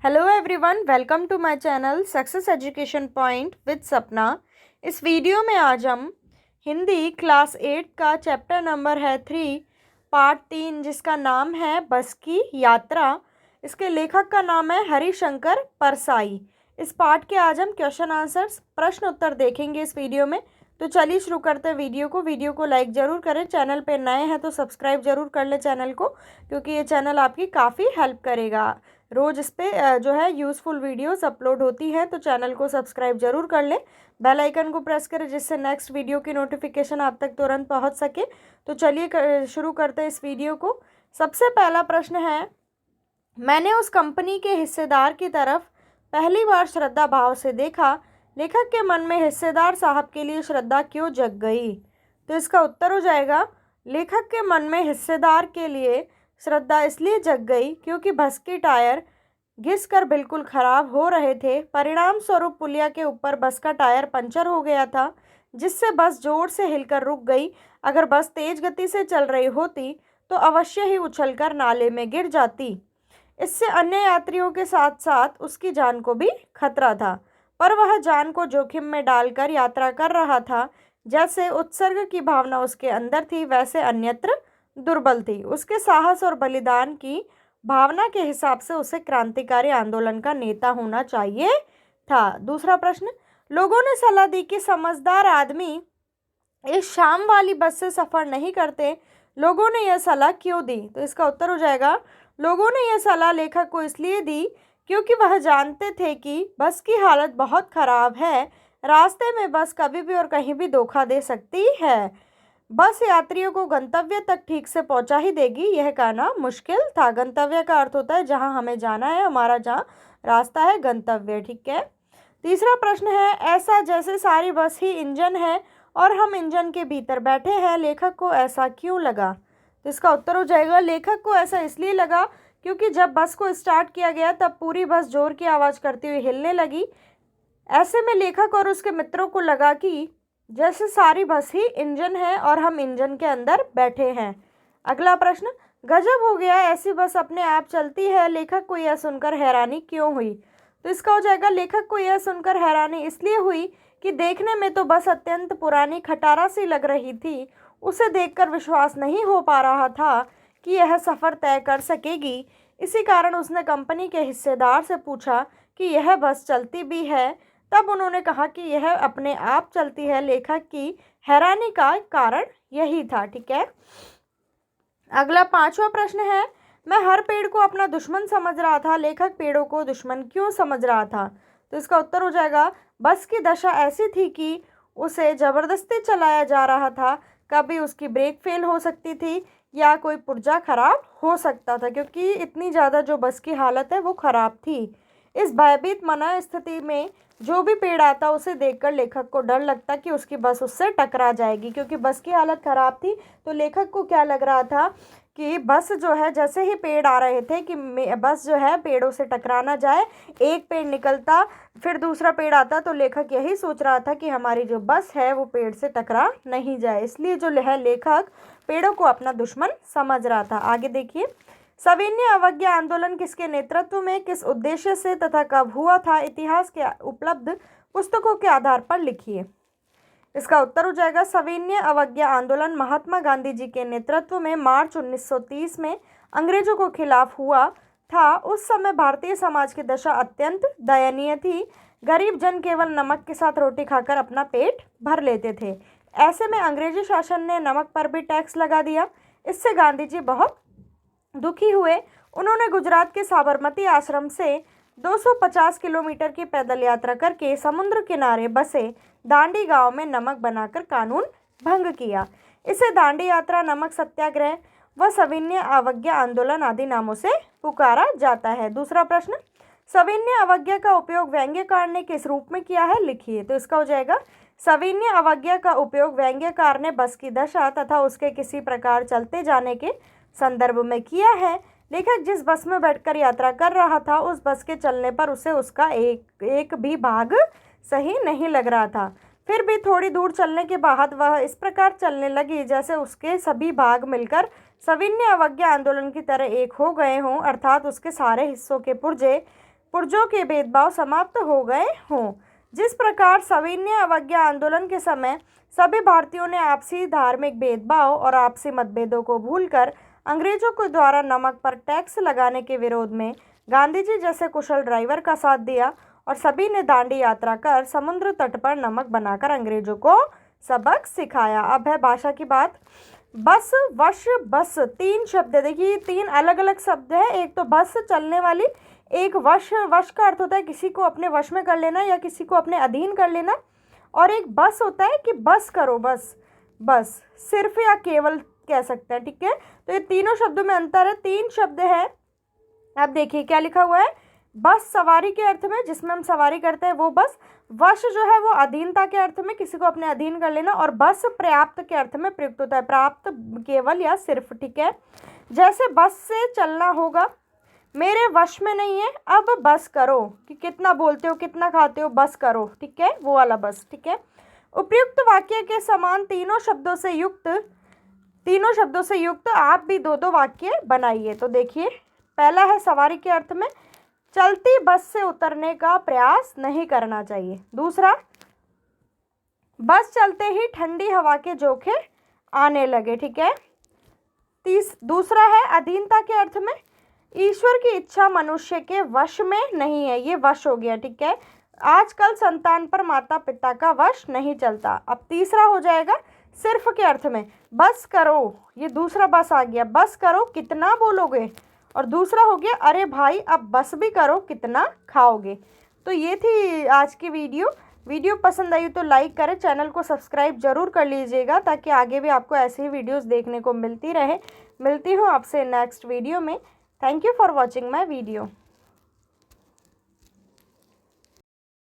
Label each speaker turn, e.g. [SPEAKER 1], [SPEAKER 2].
[SPEAKER 1] Hello everyone, welcome to my channel success education point with Sapna. इस video में आज हम हिंदी क्लास 8 का चैप्टर नंबर है 3 पार्ट 3 जिसका नाम है बस की यात्रा। इसके लेखक का नाम है हरिशंकर परसाई। इस पार्ट के आज हम क्वेश्चन आंसर्स प्रश्न उत्तर देखेंगे इस वीडियो में। तो चलिए शुरू करते हैं वीडियो को लाइक ज़रूर करें। चैनल पे नए हैं तो सब्सक्राइब ज़रूर कर लें चैनल को, क्योंकि ये चैनल आपकी काफ़ी हेल्प करेगा। रोज़ इस पर जो है यूज़फुल वीडियोस अपलोड होती हैं, तो चैनल को सब्सक्राइब जरूर कर लें। बेल आइकन को प्रेस करें जिससे नेक्स्ट वीडियो की नोटिफिकेशन आप तक तुरंत पहुंच सके। तो चलिए शुरू करते हैं इस वीडियो को। सबसे पहला प्रश्न है, मैंने उस कंपनी के हिस्सेदार की तरफ पहली बार श्रद्धा भाव से देखा। लेखक के मन में हिस्सेदार साहब के लिए श्रद्धा क्यों जग गई? तो इसका उत्तर हो जाएगा, लेखक के मन में हिस्सेदार के लिए श्रद्धा इसलिए जग गई क्योंकि बस के टायर घिस कर बिल्कुल खराब हो रहे थे। परिणाम स्वरूप पुलिया के ऊपर बस का टायर पंचर हो गया था, जिससे बस जोर से हिलकर रुक गई। अगर बस तेज गति से चल रही होती तो अवश्य ही उछलकर नाले में गिर जाती। इससे अन्य यात्रियों के साथ साथ उसकी जान को भी खतरा था, पर वह जान को जोखिम में डालकर यात्रा कर रहा था। जैसे उत्सर्ग की भावना उसके अंदर थी, वैसे अन्यत्र दुर्बल थी। उसके साहस और बलिदान की भावना के हिसाब से उसे क्रांतिकारी आंदोलन का नेता होना चाहिए था। दूसरा प्रश्न, लोगों ने सलाह दी कि समझदार आदमी इस शाम वाली बस से सफ़र नहीं करते। लोगों ने यह सलाह क्यों दी? तो इसका उत्तर हो जाएगा, लोगों ने यह सलाह लेखक को इसलिए दी क्योंकि वह जानते थे कि बस की हालत बहुत ख़राब है। रास्ते में बस कभी भी और कहीं भी धोखा दे सकती है। बस यात्रियों को गंतव्य तक ठीक से पहुंचा ही देगी, यह कहना मुश्किल था। गंतव्य का अर्थ होता है जहां हमें जाना है, हमारा जहां रास्ता है गंतव्य। ठीक है। तीसरा प्रश्न है, ऐसा जैसे सारी बस ही इंजन है और हम इंजन के भीतर बैठे हैं, लेखक को ऐसा क्यों लगा? तो इसका उत्तर हो जाएगा, लेखक को ऐसा इसलिए लगा क्योंकि जब बस को स्टार्ट किया गया तब पूरी बस जोर की आवाज़ करती हुई हिलने लगी। ऐसे में लेखक और उसके मित्रों को लगा कि जैसे सारी बस ही इंजन है और हम इंजन के अंदर बैठे हैं। अगला प्रश्न, गजब हो गया, ऐसी बस अपने आप चलती है, लेखक को यह सुनकर हैरानी क्यों हुई? तो इसका हो जाएगा, लेखक को यह सुनकर हैरानी इसलिए हुई कि देखने में तो बस अत्यंत पुरानी खटारा सी लग रही थी। उसे देखकर विश्वास नहीं हो पा रहा था कि यह सफ़र तय कर सकेगी। इसी कारण उसने कंपनी के हिस्सेदार से पूछा कि यह बस चलती भी है। तब उन्होंने कहा कि यह अपने आप चलती है। लेखक की हैरानी का कारण यही था। ठीक है। अगला पांचवा प्रश्न है, मैं हर पेड़ को अपना दुश्मन समझ रहा था, लेखक पेड़ों को दुश्मन क्यों समझ रहा था? तो इसका उत्तर हो जाएगा, बस की दशा ऐसी थी कि उसे ज़बरदस्ती चलाया जा रहा था। कभी उसकी ब्रेक फेल हो सकती थी या कोई पुर्जा खराब हो सकता था, क्योंकि इतनी ज़्यादा जो बस की हालत है वो ख़राब थी। इस भयभीत मना स्थिति में जो भी पेड़ आता उसे देखकर लेखक को डर लगता कि उसकी बस उससे टकरा जाएगी, क्योंकि बस की हालत ख़राब थी। तो लेखक को क्या लग रहा था कि बस जो है, जैसे ही पेड़ आ रहे थे कि बस जो है पेड़ों से टकरा ना जाए। एक पेड़ निकलता फिर दूसरा पेड़ आता, तो लेखक यही सोच रहा था कि हमारी जो बस है वो पेड़ से टकरा नहीं जाए। इसलिए जो है लेखक पेड़ों को अपना दुश्मन समझ रहा था। आगे देखिए, सविनय अवज्ञा आंदोलन किसके नेतृत्व में, किस उद्देश्य से तथा कब हुआ था? इतिहास के उपलब्ध पुस्तकों के आधार पर लिखिए। इसका उत्तर हो जाएगा, सविनय अवज्ञा आंदोलन महात्मा गांधी जी के नेतृत्व में मार्च 1930 में अंग्रेजों को खिलाफ हुआ था। उस समय भारतीय समाज की दशा अत्यंत दयनीय थी। गरीब जन केवल नमक के साथ रोटी खाकर अपना पेट भर लेते थे। ऐसे में अंग्रेजी शासन ने नमक पर भी टैक्स लगा दिया। इससे गांधी जी बहुत दुखी हुए। उन्होंने गुजरात के साबरमती आश्रम से 250 किलोमीटर की पैदल यात्रा करके समुद्र किनारे बसे दांडी गांव में नमक बनाकर कानून भंग किया। इसे दांडी यात्रा, नमक सत्याग्रह व सविनय अवज्ञा आंदोलन आदि नामों से पुकारा जाता है। दूसरा प्रश्न, सविनय अवज्ञा का उपयोग व्यंग्यकार ने किस रूप में किया है? लिखिए। तो इसका हो जाएगा, सविनय अवज्ञा का उपयोग व्यंग्यकार ने बस की दशा तथा उसके किसी प्रकार चलते जाने के संदर्भ में किया है। लेखक जिस बस में बैठकर यात्रा कर रहा था, उस बस के चलने पर उसे उसका एक भी भाग सही नहीं लग रहा था। फिर भी थोड़ी दूर चलने के बाद वह इस प्रकार चलने लगी जैसे उसके सभी भाग मिलकर सविनय अवज्ञा आंदोलन की तरह एक हो गए हों, अर्थात उसके सारे हिस्सों के पुर्जे पुर्जों के भेदभाव समाप्त हो गए हों। जिस प्रकार सविनय अवज्ञा आंदोलन के समय सभी भारतीयों ने आपसी धार्मिक भेदभाव और आपसी मतभेदों को भूलकर अंग्रेजों के द्वारा नमक पर टैक्स लगाने के विरोध में गांधी जी जैसे कुशल ड्राइवर का साथ दिया और सभी ने दांडी यात्रा कर समुद्र तट पर नमक बनाकर अंग्रेजों को सबक सिखाया। अब है भाषा की बात। बस, वश, बस, तीन शब्द है। देखिए, तीन अलग अलग शब्द है। एक तो बस चलने वाली, एक वश। वश का अर्थ होता है किसी को अपने वश में कर लेना या किसी को अपने अधीन कर लेना, और एक बस होता है कि बस करो, बस, बस, सिर्फ या केवल कह सकते हैं। ठीक है, तो ये तीनों शब्दों में अंतर है। तीन शब्द है। अब देखिए क्या लिखा हुआ है। बस सवारी के अर्थ में, जिसमें हम सवारी करते हैं वो बस। वश जो है वो अधीनता के अर्थ में, किसी को अपने अधीन कर लेना। और बस पर्याप्त के अर्थ में प्रयुक्त होता है, प्राप्त, केवल या सिर्फ। ठीक है, जैसे बस से चलना होगा, मेरे वश में नहीं है, अब बस करो, कि कितना बोलते हो, कितना खाते हो, बस करो। ठीक है, वो वाला बस। ठीक है, उपयुक्त वाक्य के समान तीनों शब्दों से युक्त आप भी दो दो वाक्य बनाइए। तो देखिए, पहला है सवारी के अर्थ में, चलती बस से उतरने का प्रयास नहीं करना चाहिए। दूसरा, बस चलते ही ठंडी हवा के झोंके आने लगे। ठीक है, दूसरा है अधीनता के अर्थ में, ईश्वर की इच्छा मनुष्य के वश में नहीं है, ये वश हो गया। ठीक है, आजकल संतान पर माता पिता का वश नहीं चलता। अब तीसरा हो जाएगा सिर्फ के अर्थ में, बस करो, ये दूसरा बस आ गया, बस करो कितना बोलोगे। और दूसरा हो गया, अरे भाई अब बस भी करो कितना खाओगे। तो ये थी आज की वीडियो पसंद आई तो लाइक करें, चैनल को सब्सक्राइब जरूर कर लीजिएगा ताकि आगे भी आपको ऐसे ही वीडियोस देखने को मिलती रहे। मिलती हूँ आपसे नेक्स्ट वीडियो में। Thank you for watching my video.